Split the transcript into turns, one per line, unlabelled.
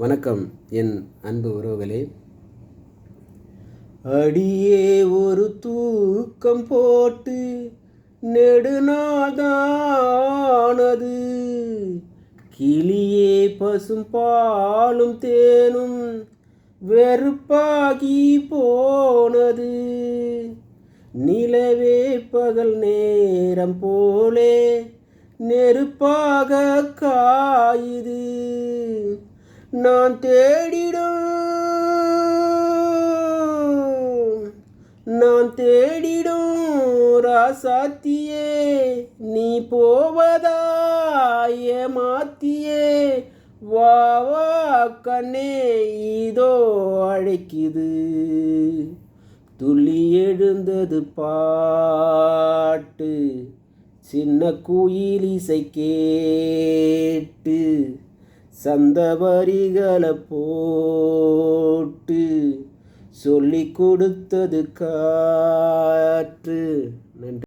வணக்கம் என் அன்பு உறவுகளே. அடியே ஒரு தூக்கம் போட்டு நெடுநாள்தானது, கிளியே பசும் பாலும் தேனும் வெறுப்பாகி போனது, நிலவே பகல் நேரம் போலே நெருப்பாக காயுது, நான் தேடிடும் ராசாத்தியே, நீ போவதா ஏமாத்தியே, வா வா கண்ணே இதோ அழைக்குது, துள்ளி எழுந்தது பாட்டு, சின்ன குயில் இசை கேட்டு, சந்த வரிகளை போட்டு சொல்லி கொடுத்தது காற்று. நன்றி.